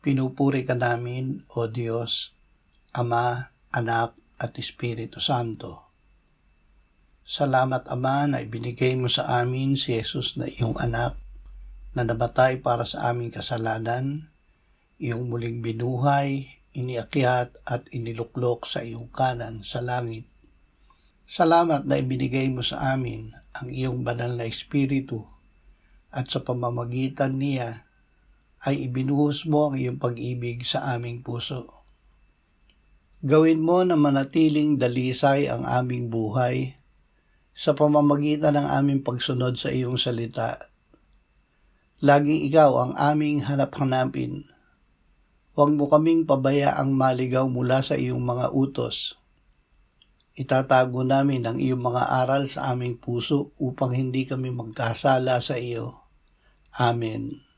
Pinupuri ka namin, O Diyos, Ama, Anak, at Espiritu Santo. Salamat, Ama, na ibinigay mo sa amin si Jesus na iyong anak, na namatay para sa aming kasalanan, iyong muling binuhay, iniakyat at iniluklok sa iyong kanan sa langit. Salamat na ibinigay mo sa amin ang iyong banal na Espiritu at sa pamamagitan niya ay ibinuhos mo ang iyong pag-ibig sa aming puso. Gawin mo na manatiling dalisay ang aming buhay sa pamamagitan ng aming pagsunod sa iyong salita. Laging ikaw ang aming hanap-hanapin. Huwag mo kaming pabayaang maligaw mula sa iyong mga utos. Itatago namin ang iyong mga aral sa aming puso upang hindi kami magkasala sa iyo. Amen.